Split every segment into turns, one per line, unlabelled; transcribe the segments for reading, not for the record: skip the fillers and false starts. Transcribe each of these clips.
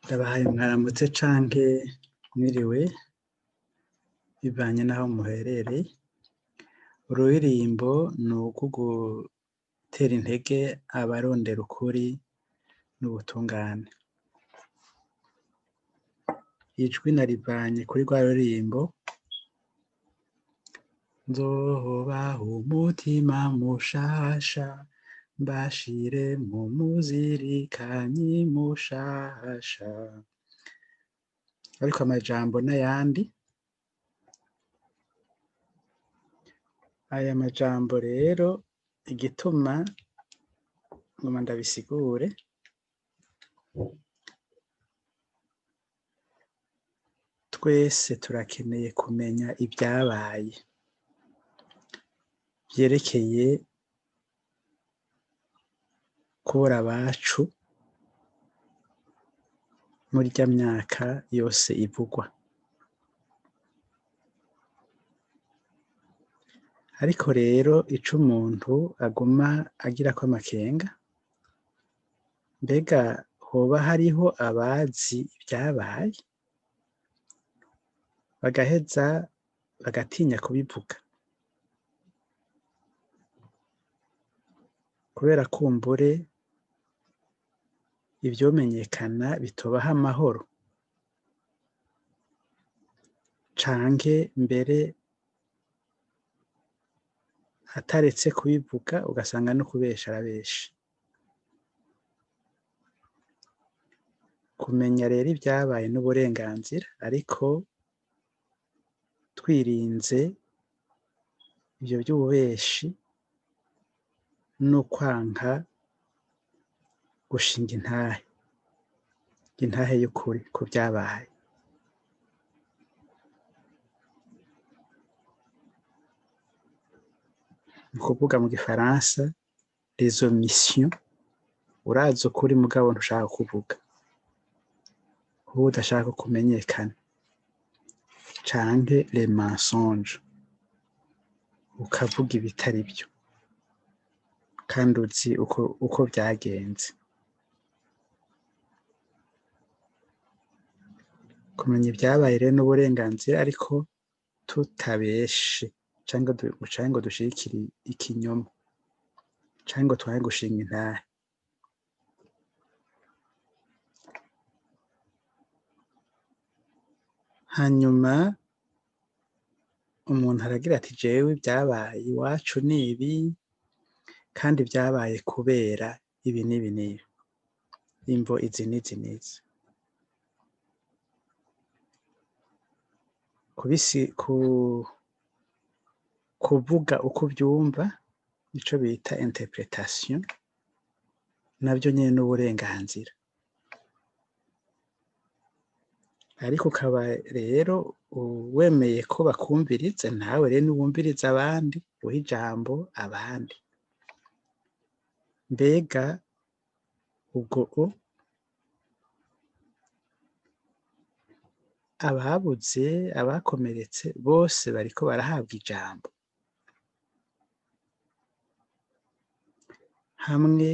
Ndabahaye mwaramutse canke mwiriwe bivanye n'aho muherereye. Ururirimbo ni urwo gutera intege abarondera ukuri n'ubutungane. Ijwi narivanye kuri rwa ruririmbo nzobaha umutima mushasha mbashire mu muzirikanyi mushasha, ariko amajambo n'ayandi. Aya majambo rero igituma ngoma ndabisigure, twese turakeneye kumenya ibyabaye vyerekeye kubura abacu muri rya myaka yose ivugwa. Ariko rero ico umuntu aguma agirako amakenga, mbega hoba hariho abazi ibyabaye bagaheza bagatinya kubivuga kubera kumbure ivyomenyekana bitobaha amahoro, canke mbere ataretse kubivuga ugasanga no kubesha arabesha. Kumenya rero ibyabaye n'uburenganzira, ariko twirinze ivyo vy'ububeshi no kwanka gushinga intahe y'ukuri ku vyabaye. Ni kuvuga mu gifaransa les omissions, urazi ukuri mugabo ntushaka kuvuga, kuba udashaka kumenyekana, canke les mensonges, ukavuga ibitari vyo kandi uzi uko vyagenze. Kumenya ibyabaye rero n'uburenganzira, ariko tutabeshe canke ngo dushigikire ikinyoma canke ngo twanke gushinga intahe. Hanyuma umuntu aragira ati jewe ibyabaye iwacu ni ibi kandi vyabaye kubera ibi n'ibi n'ibi, imvo izi n'izi n'izi. Kuvuga uko uvyumva nico bita interpretation, navyo nyene n'uburenganzira. Ariko ukaba rero wemeye ko bakumviriza, nawe rero niwumviriza abandi, uhe ijambo abandi. Mbega ubwo ababuze, abakomeretse bose bariko barahabwa ijambo? Hamwe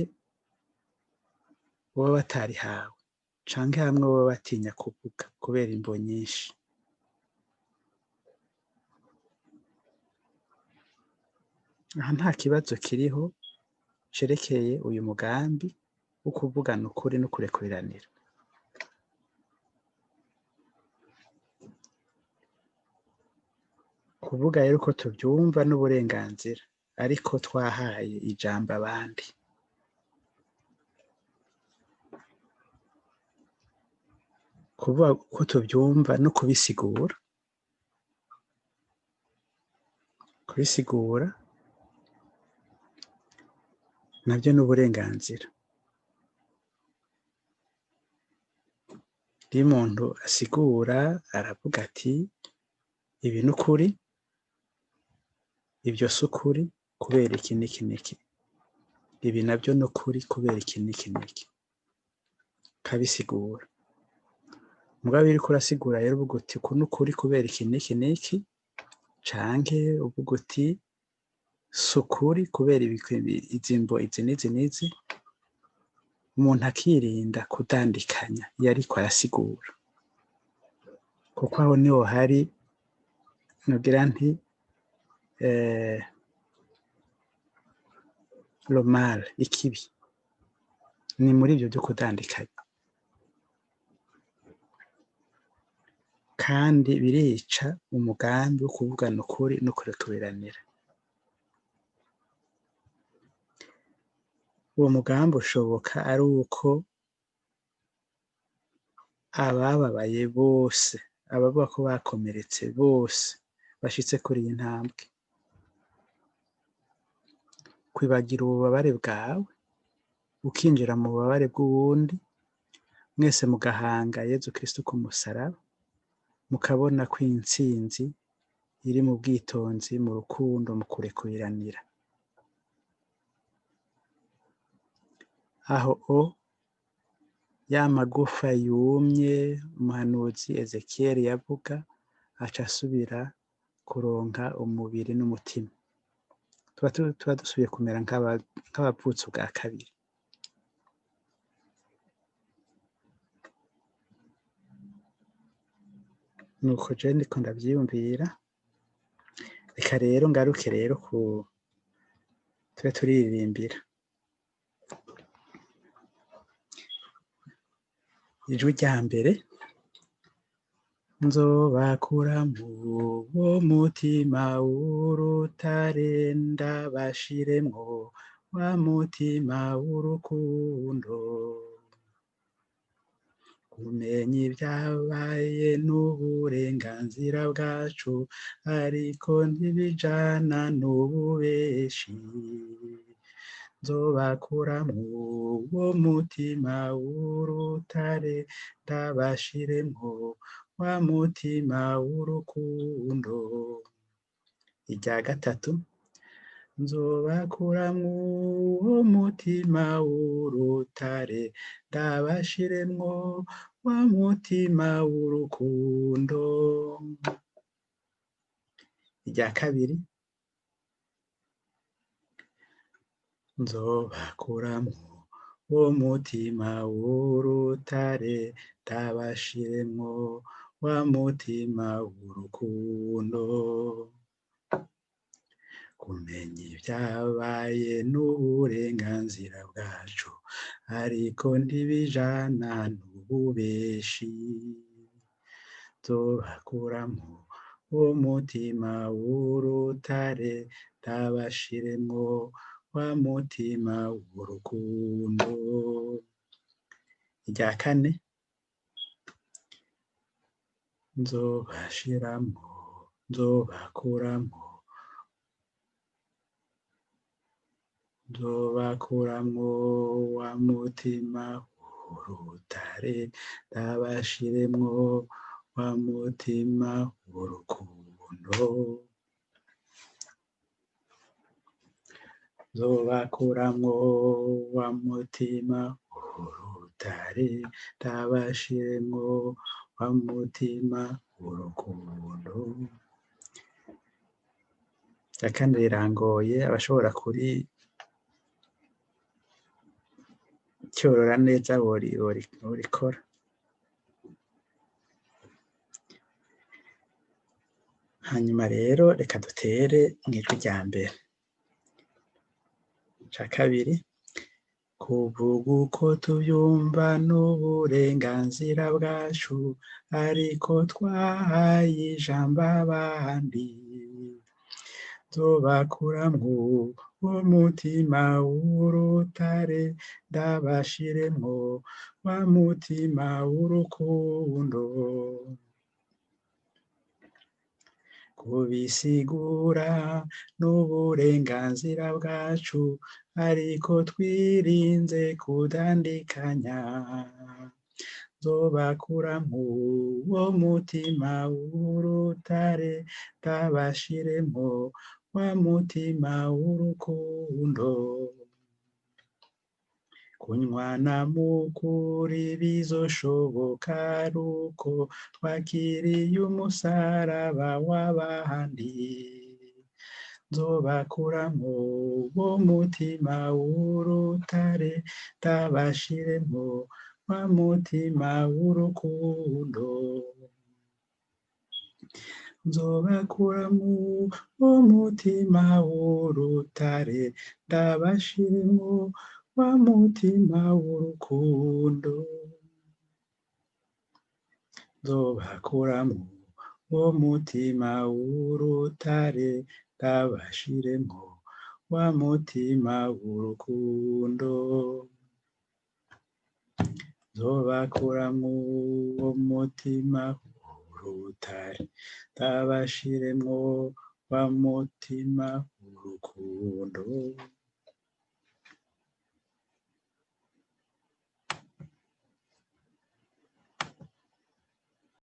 boba batarihawe canke hamwe boba batinya kuvuga kubera imvo nyinshi. Aha nta kibazo kiriho cerekeye uyu mugambi wo kuvugana ukuri no kurekuriranira. Kuvuga rero uko tuvyumva n'uburenganzira, ariko twahaye ijambo abandi. Kuvuga uko tuvyumva no kubisigura navyo n'uburenganzira. Iyo umuntu asigura aravuga ati ibi n'ukuri, ivyo si ukuri kubera iki n'iki n'iki, ibi navyo n'ukuri kubera iki n'iki n'iki, kabisigura. Mugabo iyo uriko urasigura rero uvuga uti uku n'ukuri kubera iki n'iki n'iki, canke uvuga uti si ukuri kubera izi mvo izi n'izi n'izi, umuntu akirinda kudandikanya iyo ariko arasigura, kuko aho niho hari nogira nti le mal, ikibi ni muri ibyo byo kudandikanya, kandi birica umugambi wo kuvugana ukuri no kurekubiranira. Uwo mugambi ushoboka ari uko abababaye bose, abavuga ko bakomeretse bose bashitse kuri iyi ntambwe, kwibagira ububabare bwawe ukinjira mu bubabare bw'uwundi, mwese mugahanga Yezu Kristo ku musaraba, mukabona ko intsinzi iri mu bwitonzi, mu rukundo, mu kurekubiranira. Aho ya magufa yumye umuhanuzi Ezekiyeli yavuga aca asubira kuronka umubiri n'umutima, tuba dusubiye kumera nk'abavutse ubwa kabiri. Nuko jewe ndiko ndavyiyumvira, reka rero ngaruke rero tube turirimbira ijwi rya mbere. Nzobakura mu wo mutima w'urutare, ndabashiremwo wa mutima w'urukundo, kumenya ibyabaye n'uburenganzira bwacu, ariko ntibijana n'ububeshi. Nzobakura mu wo mutima w'urutare, ndabashiremwo wa mutima w'urukundo. Irya gatatu, nzobakura mu wo mutima w'urutare, ndabashiremwo wa mutima w'urukundo. Irya kabiri, nzobakuramwo wo mutima w'urutare, ndabashiremwo wa mutima w'urukundo, kumenya ibyabaye n'uburenganzira bwacu, ariko ntibijana n'ububeshi. Nzobakuramwo wo mutima w'urutare, ndabashiremwo wa mutima w'urukundo. Irya kane, nzobakuramwo wa mutima w'urutare, ndabashiremwo wa mutima w'urukundo. Nzobakuramwo wa mutima w'urutare, ndabashiremwo wa mutima w'urukundo. Irya kane rirangoye, abashobora cyorora neza borikora. Hanyuma rero reka dutere mw'ijwi rya mbere. Ica kabiri, kuvuga uko tuvyumva n'uburenganzira bwacu, ariko twahaye ijambo abandi. Nzobakuramwo wo mutima w'urutare, ndabashiremwo wa mutima w'urukundo, kubisigura n'uburenganzira bwacu, ariko twirinze kudandikanya. Nzobakuramwo wo mutima w'urutare, ndabashiremwo wa mutima w'urukundo, kunywana mukuri bizoshoboka aruko twakiriye umusaraba w'abandi. nzobakuramwo uwo mutima w'urutare ndabashiremwo wa mutima w'urukundo nzobakuramwo uwo mutima w'urutare ndabashiremwo wa mutima w'urukundo nzobakuramwo uwo mutima w'urutare ndabashiremwo wa mutima w'urukundo nzobakuramwo uwo mutima w'urutare ndabashiremwo wa mutima w'urukundo